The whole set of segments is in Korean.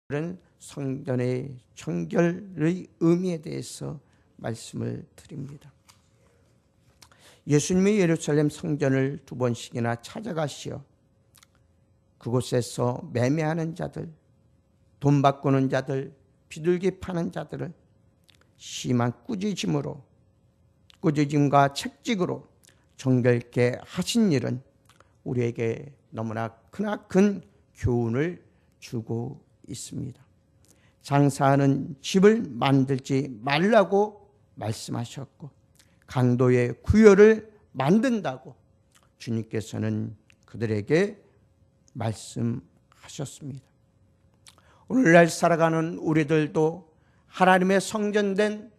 그런 성전의 청결의 의미에 대해서 말씀을 드립니다. 예수님이 예루살렘 성전을 2번씩이나 찾아가시어 그곳에서 매매하는 자들, 돈 바꾸는 자들, 비둘기 파는 자들을 심한 꾸짖음과 책직으로 정결케 하신 일은 우리에게 너무나 크나큰 교훈을 주고 있습니다. 장사하는 집을 만들지 말라고 말씀하셨고 강도의 구열을 만든다고 주님께서는 그들에게 말씀하셨습니다. 오늘날 살아가는 우리들도 하나님의 성전된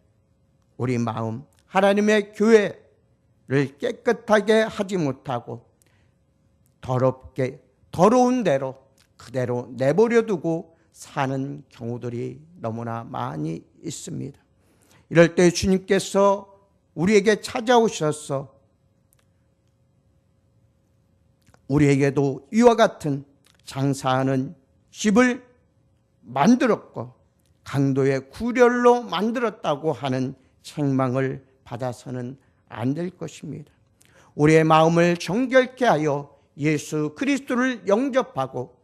우리 마음, 하나님의 교회를 깨끗하게 하지 못하고 더러운 대로 그대로 내버려 두고 사는 경우들이 너무나 많이 있습니다. 이럴 때 주님께서 우리에게 찾아오셔서 우리에게도 이와 같은 장사하는 집을 만들었고 강도의 구렬로 만들었다고 하는 책망을 받아서는 안 될 것입니다. 우리의 마음을 정결케 하여 예수 그리스도를 영접하고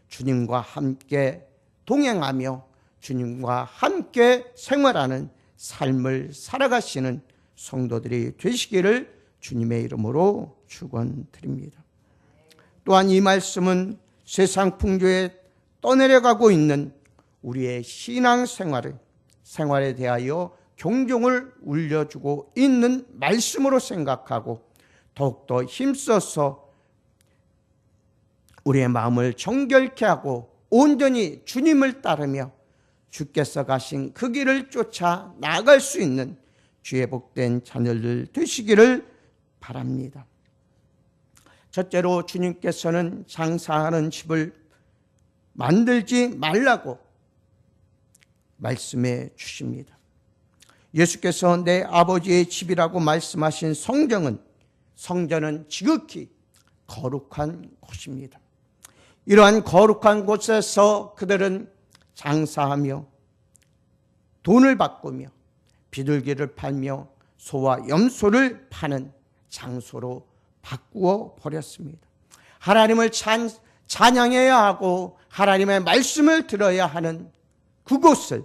주님과 함께 동행하며 주님과 함께 생활하는 삶을 살아가시는 성도들이 되시기를 주님의 이름으로 축원드립니다. 또한 이 말씀은 세상 풍조에 떠내려가고 있는 우리의 생활에 대하여 경종을 울려주고 있는 말씀으로 생각하고 더욱더 힘써서 우리의 마음을 정결케 하고 온전히 주님을 따르며 주께서 가신 그 길을 쫓아 나아갈 수 있는 주의 복된 자녀들 되시기를 바랍니다. 첫째로 주님께서는 장사하는 집을 만들지 말라고 말씀해 주십니다. 예수께서 내 아버지의 집이라고 말씀하신 성전은 지극히 거룩한 곳입니다. 이러한 거룩한 곳에서 그들은 장사하며 돈을 바꾸며 비둘기를 팔며 소와 염소를 파는 장소로 바꾸어 버렸습니다. 하나님을 찬양해야 하고 하나님의 말씀을 들어야 하는 그곳을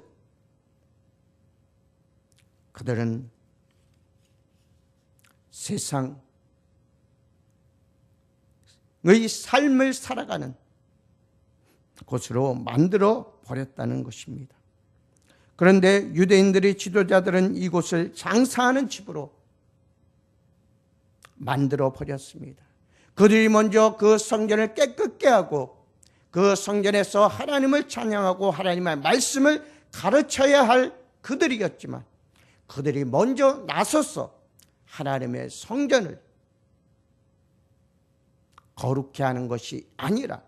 그들은 세상의 삶을 살아가는 곳으로 만들어 버렸다는 것입니다. 그런데 유대인들의 지도자들은 이곳을 장사하는 집으로 만들어 버렸습니다. 그들이 먼저 그 성전을 깨끗게 하고 그 성전에서 하나님을 찬양하고 하나님의 말씀을 가르쳐야 할 그들이었지만 그들이 먼저 나서서 하나님의 성전을 거룩히 하는 것이 아니라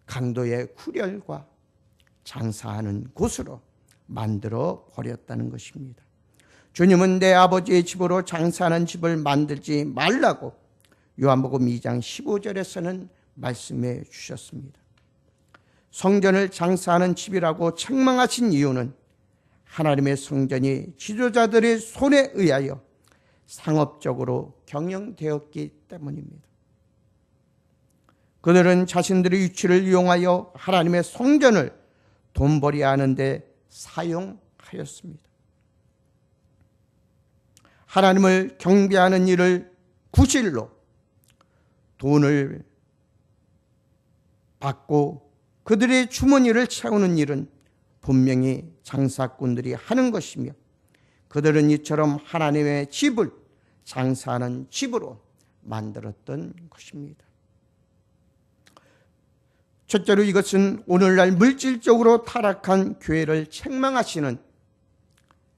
강도의 구렬과 장사하는 곳으로 만들어 버렸다는 것입니다. 주님은 내 아버지의 집으로 장사하는 집을 만들지 말라고 요한복음 2장 15절에서는 말씀해 주셨습니다. 성전을 장사하는 집이라고 책망하신 이유는 하나님의 성전이 지도자들의 손에 의하여 상업적으로 경영되었기 때문입니다. 그들은 자신들의 위치를 이용하여 하나님의 성전을 돈벌이 하는 데 사용하였습니다. 하나님을 경배하는 일을 구실로 돈을 받고 그들의 주머니를 채우는 일은 분명히 장사꾼들이 하는 것이며 그들은 이처럼 하나님의 집을 장사하는 집으로 만들었던 것입니다. 첫째로 이것은 오늘날 물질적으로 타락한 교회를 책망하시는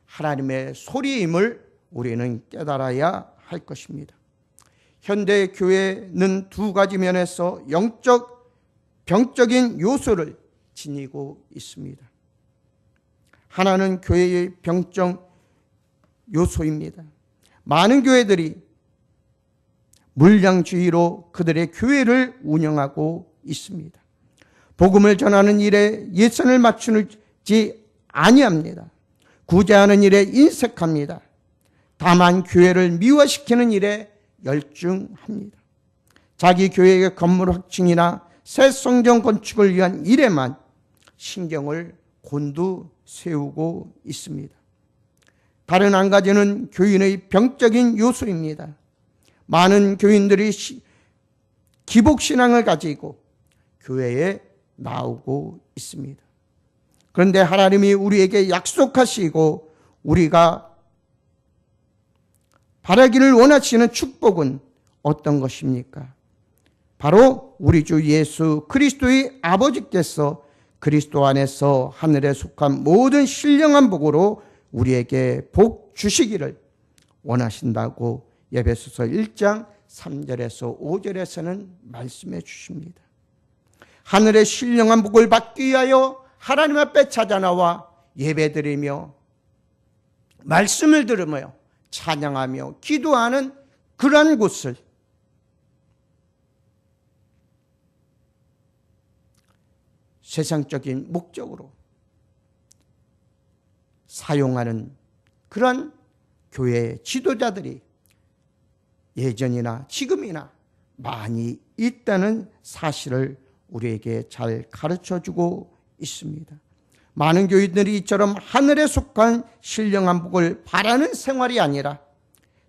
하나님의 소리임을 우리는 깨달아야 할 것입니다. 현대 교회는 두 가지 면에서 병적인 요소를 지니고 있습니다. 하나는 교회의 병적 요소입니다. 많은 교회들이 물량주의로 그들의 교회를 운영하고 있습니다. 복음을 전하는 일에 예산을 맞추지 아니합니다. 구제하는 일에 인색합니다. 다만 교회를 미화시키는 일에 열중합니다. 자기 교회의 건물 확충이나 새 성전 건축을 위한 일에만 신경을 곤두세우고 있습니다. 다른 한 가지는 교인의 병적인 요소입니다. 많은 교인들이 기복신앙을 가지고 교회에 나오고 있습니다. 그런데 하나님이 우리에게 약속하시고 우리가 바라기를 원하시는 축복은 어떤 것입니까? 바로 우리 주 예수 그리스도의 아버지께서 그리스도 안에서 하늘에 속한 모든 신령한 복으로 우리에게 복 주시기를 원하신다고 에베소서 1장 3절에서 5절에서는 말씀해 주십니다. 하늘의 신령한 복을 받기 위하여 하나님 앞에 찾아나와 예배드리며 말씀을 들으며 찬양하며 기도하는 그러한 곳을 세상적인 목적으로 사용하는 그런 교회 지도자들이 예전이나 지금이나 많이 있다는 사실을 우리에게 잘 가르쳐주고 있습니다. 많은 교인들이 이처럼 하늘에 속한 신령한 복을 바라는 생활이 아니라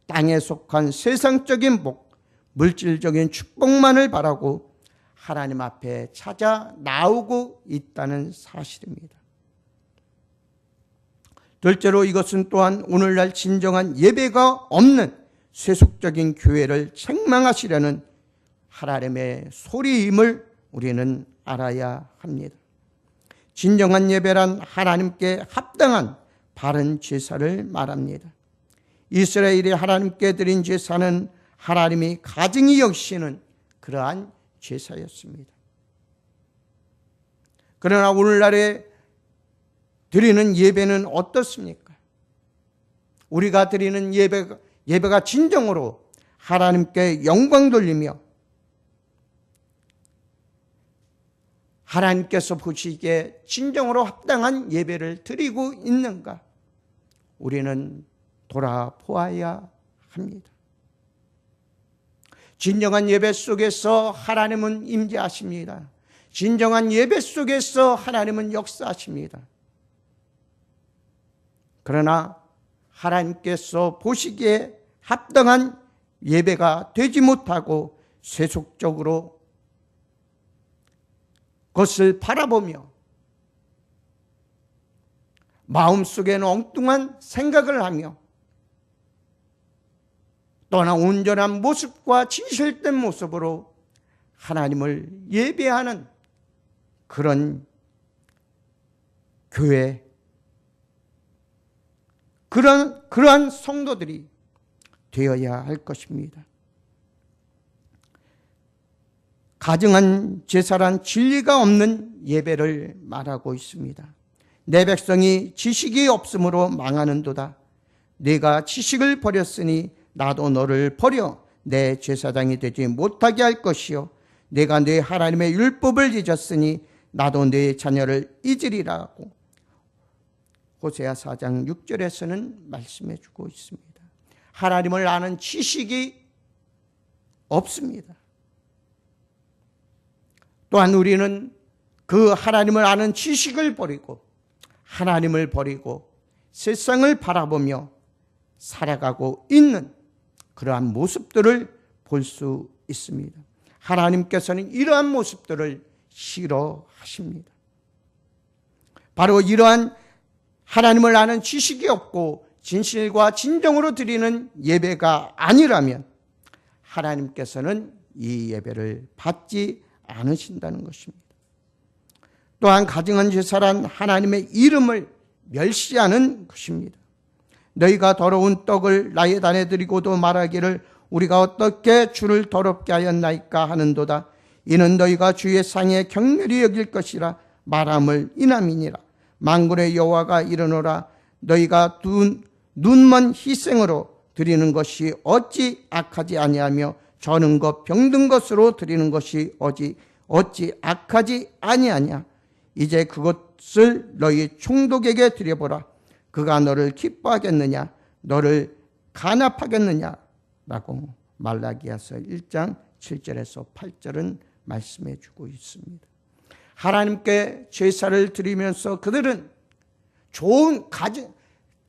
땅에 속한 세상적인 복, 물질적인 축복만을 바라고 하나님 앞에 찾아 나오고 있다는 사실입니다. 둘째로 이것은 또한 오늘날 진정한 예배가 없는 세속적인 교회를 책망하시려는 하나님의 소리임을 우리는 알아야 합니다. 진정한 예배란 하나님께 합당한 바른 제사를 말합니다. 이스라엘이 하나님께 드린 제사는 하나님이 가증히 여기시는 그러한 제사였습니다. 그러나 오늘날에 드리는 예배는 어떻습니까? 우리가 드리는 예배가 진정으로 하나님께 영광 돌리며 하나님께서 보시기에 진정으로 합당한 예배를 드리고 있는가? 우리는 돌아보아야 합니다. 진정한 예배 속에서 하나님은 임재하십니다. 진정한 예배 속에서 하나님은 역사하십니다. 그러나 하나님께서 보시기에 합당한 예배가 되지 못하고 세속적으로 그것을 바라보며 마음속에는 엉뚱한 생각을 하며 또한 온전한 모습과 진실된 모습으로 하나님을 예배하는 그런 교회, 그러한 성도들이 되어야 할 것입니다. 가증한 제사란 진리가 없는 예배를 말하고 있습니다. 내 백성이 지식이 없으므로 망하는도다. 내가 지식을 버렸으니 나도 너를 버려 내 제사장이 되지 못하게 할 것이요 내가 내 하나님의 율법을 잊었으니 나도 내 자녀를 잊으리라고 호세아 4장 6절에서는 말씀해 주고 있습니다. 하나님을 아는 지식이 없습니다. 또한 우리는 그 하나님을 아는 지식을 버리고 하나님을 버리고 세상을 바라보며 살아가고 있는 그러한 모습들을 볼 수 있습니다. 하나님께서는 이러한 모습들을 싫어하십니다. 바로 이러한 하나님을 아는 지식이 없고 진실과 진정으로 드리는 예배가 아니라면 하나님께서는 이 예배를 받지 않으신다는 것입니다. 또한 가증한 제사란 하나님의 이름을 멸시하는 것입니다. 너희가 더러운 떡을 나의 단에 드리고도 말하기를 우리가 어떻게 주를 더럽게 하였나이까 하는도다. 이는 너희가 주의 상에 경멸히 여길 것이라 말함을 인함이니라. 만군의 여호와가 이르노라. 너희가 눈먼 희생으로 드리는 것이 어찌 악하지 아니하며 저는 것 병든 것으로 드리는 것이 어찌 악하지 아니하냐? 이제 그것을 너희 총독에게 드려보라. 그가 너를 기뻐하겠느냐? 너를 간합하겠느냐? 라고 말라기야서 1장 7절에서 8절은 말씀해 주고 있습니다. 하나님께 제사를 드리면서 그들은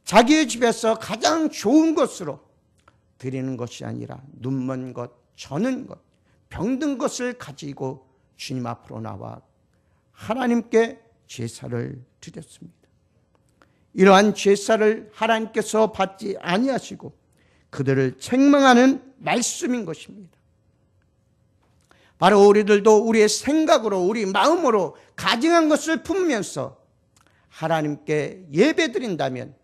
자기의 집에서 가장 좋은 것으로 드리는 것이 아니라 눈먼 것, 저는 것, 병든 것을 가지고 주님 앞으로 나와 하나님께 제사를 드렸습니다. 이러한 제사를 하나님께서 받지 아니하시고 그들을 책망하는 말씀인 것입니다. 바로 우리들도 우리의 생각으로, 우리 마음으로 가증한 것을 품으면서 하나님께 예배드린다면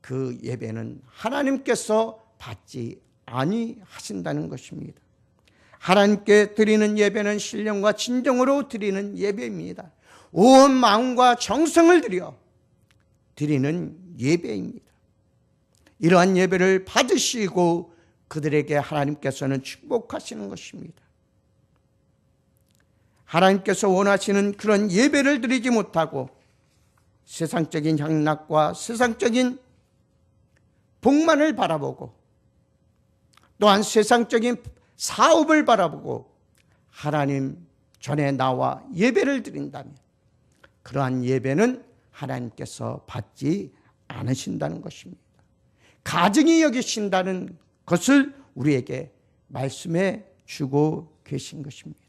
그 예배는 하나님께서 받지 아니하신다는 것입니다. 하나님께 드리는 예배는 신령과 진정으로 드리는 예배입니다. 온 마음과 정성을 들여 드리는 예배입니다. 이러한 예배를 받으시고 그들에게 하나님께서는 축복하시는 것입니다. 하나님께서 원하시는 그런 예배를 드리지 못하고 세상적인 향락과 세상적인 복만을 바라보고 또한 세상적인 사업을 바라보고 하나님 전에 나와 예배를 드린다면 그러한 예배는 하나님께서 받지 않으신다는 것입니다. 가증히 여기신다는 것을 우리에게 말씀해 주고 계신 것입니다.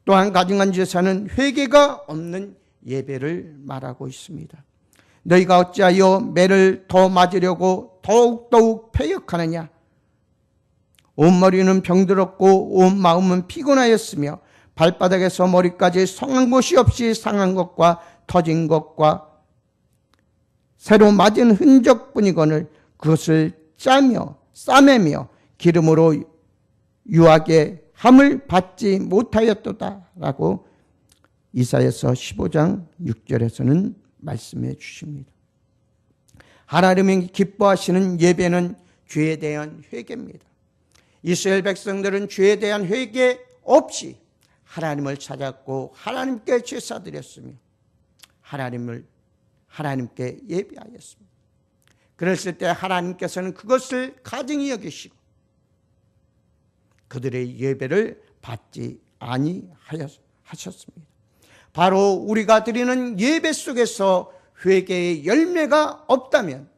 또한 가증한 제사는 회개가 없는 예배를 말하고 있습니다. 너희가 어찌하여 매를 더 맞으려고 더욱 패역하느냐? 온 머리는 병들었고 온 마음은 피곤하였으며 발바닥에서 머리까지 성한 곳이 없이 상한 것과 터진 것과 새로 맞은 흔적뿐이거늘 그것을 짜며 싸매며 기름으로 유하게 함을 받지 못하였도다 라고 이사야서 15장 6절에서는 말씀해 주십니다. 하나님이 기뻐하시는 예배는 죄에 대한 회개입니다. 이스라엘 백성들은 죄에 대한 회개 없이 하나님을 찾았고 하나님께 제사 드렸으며 하나님께 예배하였습니다. 그랬을 때 하나님께서는 그것을 가증히 여기시고 그들의 예배를 받지 아니하셨습니다. 바로 우리가 드리는 예배 속에서 회개의 열매가 없다면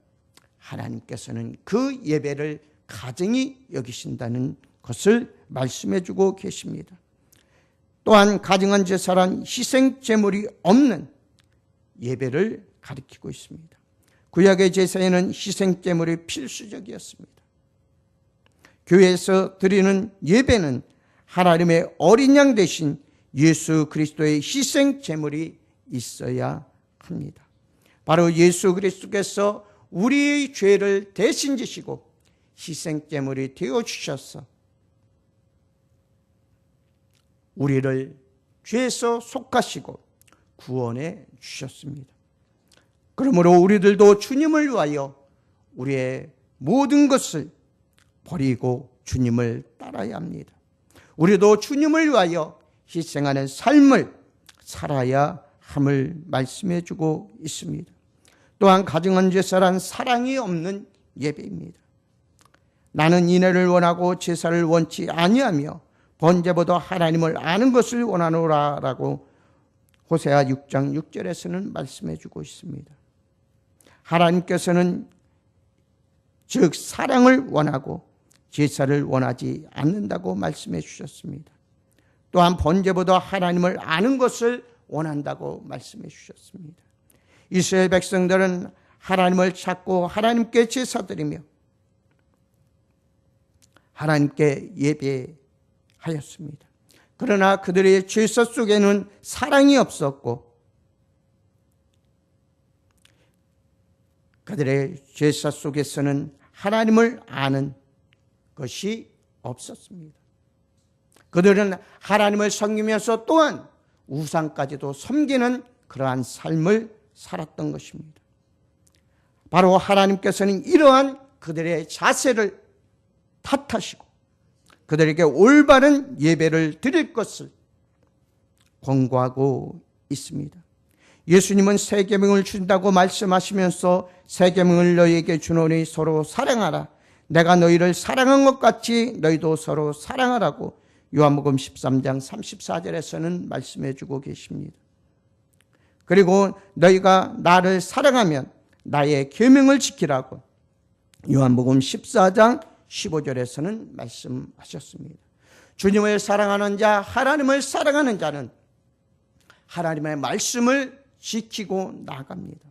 하나님께서는 그 예배를 가증히 여기신다는 것을 말씀해 주고 계십니다. 또한 가증한 제사란 희생 제물이 없는 예배를 가리키고 있습니다. 구약의 제사에는 희생 제물이 필수적이었습니다. 교회에서 드리는 예배는 하나님의 어린 양 되신 예수 그리스도의 희생 제물이 있어야 합니다. 바로 예수 그리스도께서 우리의 죄를 대신 지시고 희생 제물이 되어 주셔서 우리를 죄에서 속하시고 구원해 주셨습니다. 그러므로 우리들도 주님을 위하여 우리의 모든 것을 버리고 주님을 따라야 합니다. 우리도 주님을 위하여 희생하는 삶을 살아야 함을 말씀해 주고 있습니다. 또한 가증한 제사란 사랑이 없는 예배입니다. 나는 인애를 원하고 제사를 원치 아니하며 번제보다 하나님을 아는 것을 원하노라 라고 호세아 6장 6절에서는 말씀해 주고 있습니다. 하나님께서는 즉 사랑을 원하고 제사를 원하지 않는다고 말씀해 주셨습니다. 또한 번제보다 하나님을 아는 것을 원한다고 말씀해 주셨습니다. 이스라엘 백성들은 하나님을 찾고 하나님께 제사드리며 하나님께 예배하였습니다. 그러나 그들의 제사 속에는 사랑이 없었고 그들의 제사 속에서는 하나님을 아는 것이 없었습니다. 그들은 하나님을 섬기면서 또한 우상까지도 섬기는 그러한 삶을 살았던 것입니다. 바로 하나님께서는 이러한 그들의 자세를 탓하시고 그들에게 올바른 예배를 드릴 것을 권고하고 있습니다. 예수님은 새 계명을 준다고 말씀하시면서 새 계명을 너희에게 주노니 서로 사랑하라. 내가 너희를 사랑한 것 같이 너희도 서로 사랑하라고 요한복음 13장 34절에서는 말씀해 주고 계십니다. 그리고 너희가 나를 사랑하면 나의 계명을 지키라고 요한복음 14장 15절에서는 말씀하셨습니다. 주님을 사랑하는 자, 하나님을 사랑하는 자는 하나님의 말씀을 지키고 나갑니다.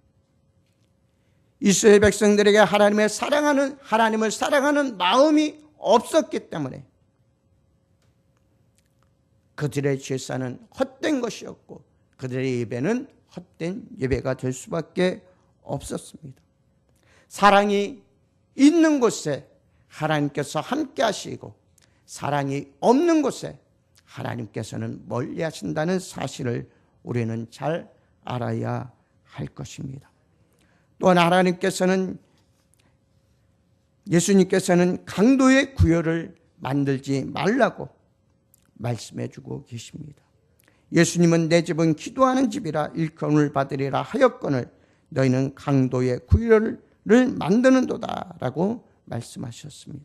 이스라엘 백성들에게 하나님을 사랑하는 마음이 없었기 때문에 그들의 제사는 헛된 것이었고 그들의 예배는 헛된 예배가 될 수밖에 없었습니다. 사랑이 있는 곳에 하나님께서 함께 하시고 사랑이 없는 곳에 하나님께서는 멀리 하신다는 사실을 우리는 잘 알아야 할 것입니다. 또한 예수님께서는 강도의 구별을 만들지 말라고 말씀해 주고 계십니다. 예수님은 내 집은 기도하는 집이라 일컬음을 받으리라 하였거늘 너희는 강도의 구별을 만드는도다 라고 말씀하셨습니다.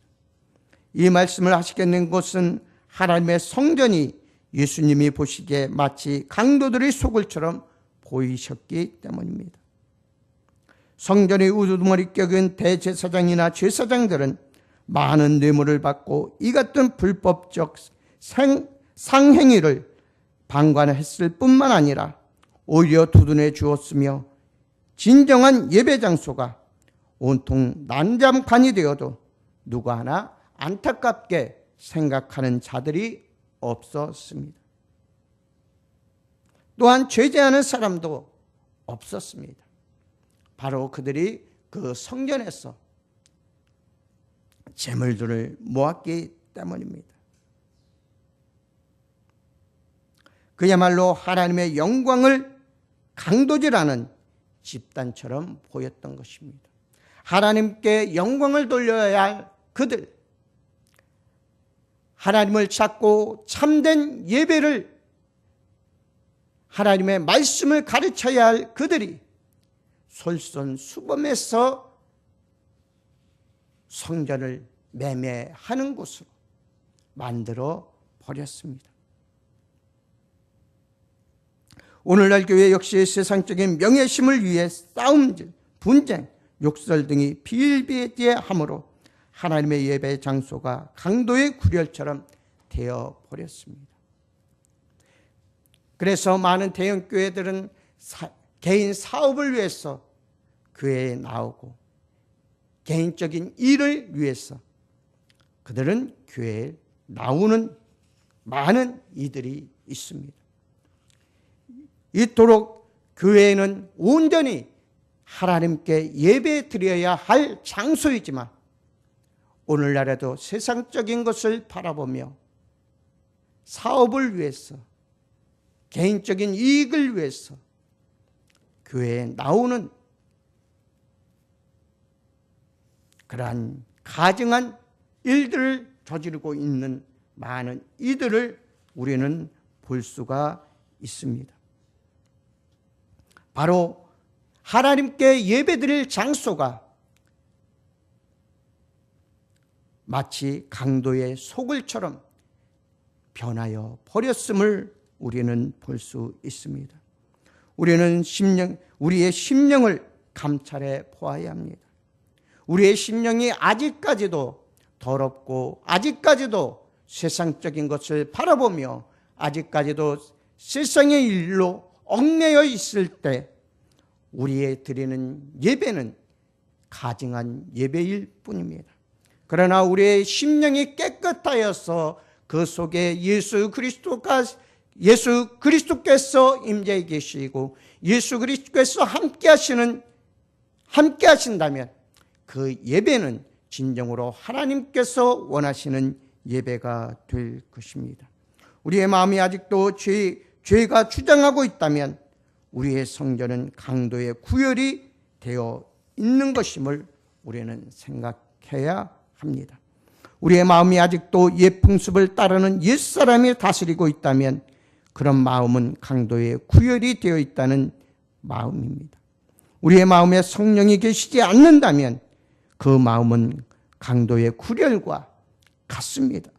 이 말씀을 하시게 된 것은 하나님의 성전이 예수님이 보시기에 마치 강도들의 소굴처럼 보이셨기 때문입니다. 성전의 우두머리 격은 대제사장이나 제사장들은 많은 뇌물을 받고 이 같은 불법적 상행위를 방관했을 뿐만 아니라 오히려 두둔해 주었으며 진정한 예배 장소가 온통 난장판이 되어도 누구 하나 안타깝게 생각하는 자들이 없었습니다. 또한 죄제하는 사람도 없었습니다. 바로 그들이 그 성전에서 재물들을 모았기 때문입니다. 그야말로 하나님의 영광을 강도질하는 집단처럼 보였던 것입니다. 하나님께 영광을 돌려야 할 그들, 하나님을 찾고 참된 예배를, 하나님의 말씀을 가르쳐야 할 그들이 솔선수범해서 성전을 매매하는 곳으로 만들어 버렸습니다. 오늘날 교회 역시 세상적인 명예심을 위해 싸움질, 분쟁, 욕설 등이 비일비재함으로 하나님의 예배 장소가 강도의 구렬처럼 되어 버렸습니다. 그래서 많은 대형 교회들은 개인 사업을 위해서 교회에 나오고 개인적인 일을 위해서 그들은 교회에 나오는 많은 이들이 있습니다. 이토록 교회는 온전히 하나님께 예배 드려야 할 장소이지만 오늘날에도 세상적인 것을 바라보며 사업을 위해서 개인적인 이익을 위해서 교회에 나오는 그러한 가증한 일들을 저지르고 있는 많은 이들을 우리는 볼 수가 있습니다. 바로 하나님께 예배드릴 장소가 마치 강도의 소굴처럼 변하여 버렸음을 우리는 볼 수 있습니다. 우리는 우리의 심령을 감찰해 보아야 합니다. 우리의 심령이 아직까지도 더럽고 아직까지도 세상적인 것을 바라보며 아직까지도 세상의 일로 얽매여 있을 때 우리의 드리는 예배는 가증한 예배일 뿐입니다. 그러나 우리의 심령이 깨끗하여서 그 속에 예수 그리스도께서 임재해 계시고 예수 그리스도께서 함께 하신다면 그 예배는 진정으로 하나님께서 원하시는 예배가 될 것입니다. 우리의 마음이 아직도 죄가 주장하고 있다면 우리의 성전은 강도의 구열이 되어 있는 것임을 우리는 생각해야 합니다. 우리의 마음이 아직도 옛 풍습을 따르는 옛사람이 다스리고 있다면 그런 마음은 강도의 구별이 되어 있다는 마음입니다. 우리의 마음에 성령이 계시지 않는다면 그 마음은 강도의 구별과 같습니다.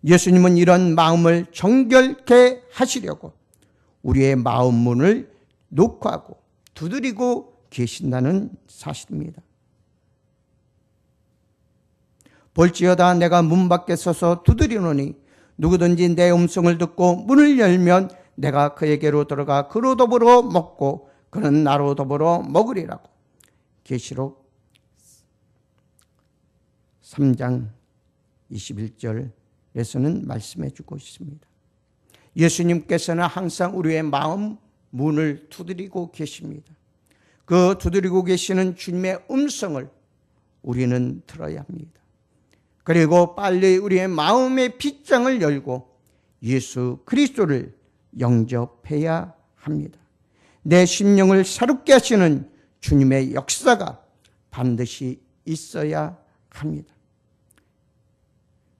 예수님은 이런 마음을 정결케 하시려고 우리의 마음 문을 녹화하고 두드리고 계신다는 사실입니다. 볼지어다 내가 문 밖에 서서 두드리노니 누구든지 내 음성을 듣고 문을 열면 내가 그에게로 들어가 그로 더불어 먹고 그는 나로 더불어 먹으리라고. 계시록 3장 21절에서는 말씀해 주고 있습니다. 예수님께서는 항상 우리의 마음 문을 두드리고 계십니다. 그 두드리고 계시는 주님의 음성을 우리는 들어야 합니다. 그리고 빨리 우리의 마음의 빗장을 열고 예수 그리스도를 영접해야 합니다. 내 심령을 새롭게 하시는 주님의 역사가 반드시 있어야 합니다.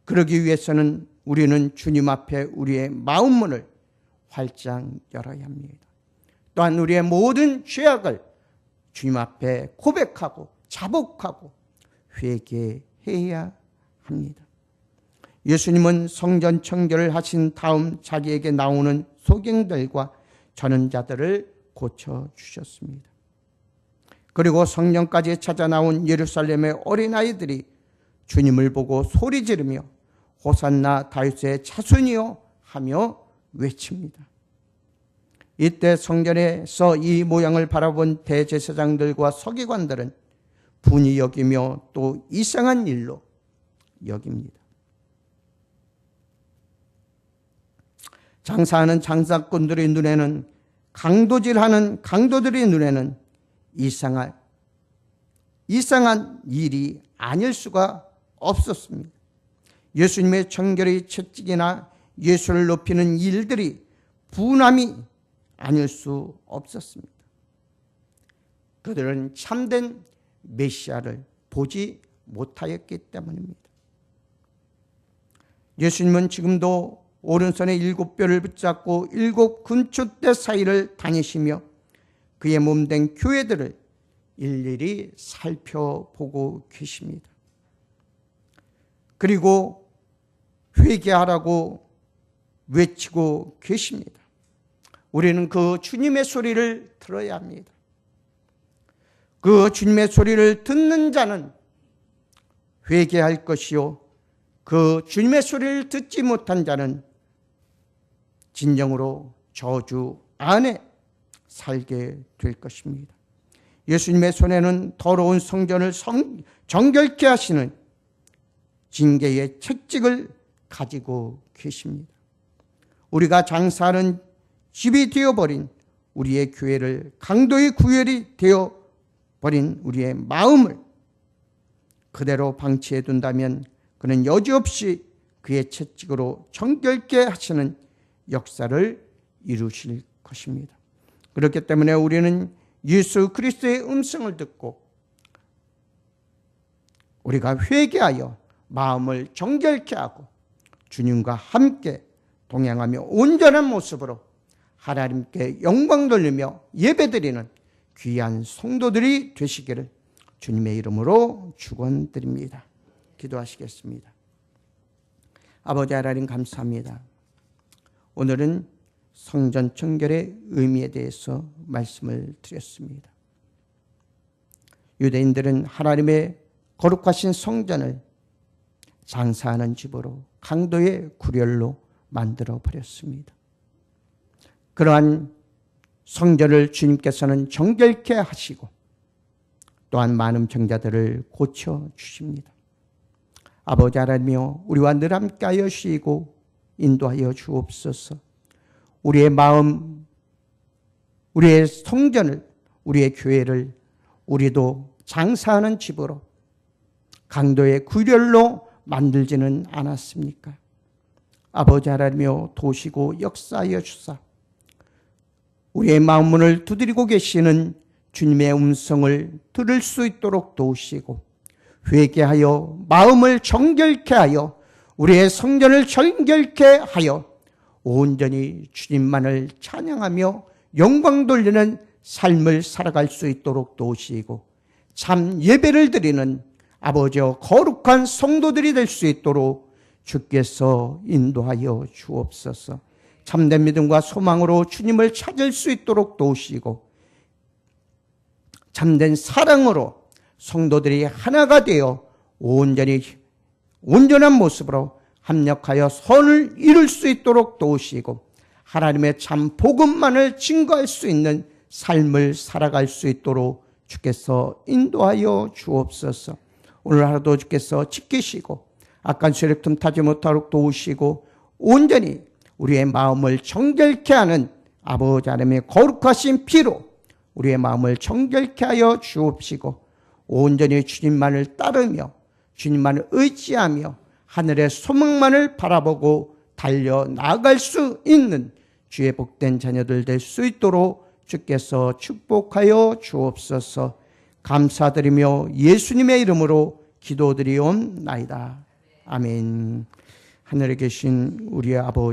그러기 위해서는 우리는 주님 앞에 우리의 마음 문을 활짝 열어야 합니다. 또한 우리의 모든 죄악을 주님 앞에 고백하고 자복하고 회개해야 합니다. 예수님은 성전 청결을 하신 다음 자기에게 나오는 소경들과 전원자들을 고쳐주셨습니다. 그리고 성령까지 찾아 나온 예루살렘의 어린아이들이 주님을 보고 소리 지르며 호산나 다윗의 자손이여 하며 외칩니다. 이때 성전에서 이 모양을 바라본 대제사장들과 서기관들은 분이 여기며 또 이상한 일로 여깁니다. 장사하는 장사꾼들의 눈에는, 강도질하는 강도들의 눈에는 이상한 일이 아닐 수가 없었습니다. 예수님의 청결의 채찍이나 예수를 높이는 일들이 분함이 아닐 수 없었습니다. 그들은 참된 메시아를 보지 못하였기 때문입니다. 예수님은 지금도 오른손에 7뼈를 붙잡고 7 군추대 사이를 다니시며 그의 몸된 교회들을 일일이 살펴보고 계십니다. 그리고 회개하라고 외치고 계십니다. 우리는 그 주님의 소리를 들어야 합니다. 그 주님의 소리를 듣는 자는 회개할 것이요, 그 주님의 소리를 듣지 못한 자는 진정으로 저주 안에 살게 될 것입니다. 예수님의 손에는 더러운 성전을 정결케 하시는 징계의 채찍을 가지고 계십니다. 우리가 장사하는 집이 되어버린 우리의 교회를, 강도의 구별이 되어버린 우리의 마음을 그대로 방치해 둔다면 그는 여지없이 그의 채찍으로 정결케 하시는 역사를 이루실 것입니다. 그렇기 때문에 우리는 예수 그리스도의 음성을 듣고 우리가 회개하여 마음을 정결케 하고 주님과 함께 동행하며 온전한 모습으로 하나님께 영광 돌리며 예배드리는 귀한 성도들이 되시기를 주님의 이름으로 축원드립니다. 기도하시겠습니다. 아버지 하나님 감사합니다. 오늘은 성전 청결의 의미에 대해서 말씀을 드렸습니다. 유대인들은 하나님의 거룩하신 성전을 장사하는 집으로, 강도의 구렬로 만들어 버렸습니다. 그러한 성전을 주님께서는 정결케 하시고 또한 많은 병자들을 고쳐 주십니다. 아버지 하나님이여, 우리와 늘 함께하여 주시고 인도하여 주옵소서. 우리의 마음, 우리의 성전을, 우리의 교회를 우리도 장사하는 집으로, 강도의 구렬로 만들지는 않았습니까? 아버지 하나님이여, 도우시고 역사하여 주사 우리의 마음 문을 두드리고 계시는 주님의 음성을 들을 수 있도록 도우시고 회개하여 마음을 정결케 하여 우리의 성전을 정결케 하여 온전히 주님만을 찬양하며 영광 돌리는 삶을 살아갈 수 있도록 도우시고 참 예배를 드리는 아버지여 거룩한 성도들이 될 수 있도록 주께서 인도하여 주옵소서. 참된 믿음과 소망으로 주님을 찾을 수 있도록 도우시고 참된 사랑으로 성도들이 하나가 되어 온전한 모습으로 합력하여 선을 이룰 수 있도록 도우시고 하나님의 참 복음만을 증거할 수 있는 삶을 살아갈 수 있도록 주께서 인도하여 주옵소서. 오늘 하루도 주께서 지키시고 악한 세력 틈타지 못하도록 도우시고 온전히 우리의 마음을 정결케 하는 아버지 하나님의 거룩하신 피로 우리의 마음을 정결케 하여 주옵시고 온전히 주님만을 따르며 주님만을 의지하며 하늘의 소망만을 바라보고 달려나갈 수 있는 주의 복된 자녀들 될 수 있도록 주께서 축복하여 주옵소서. 감사드리며 예수님의 이름으로 기도드리옵나이다. 아멘. 하늘에 계신 우리의 아버지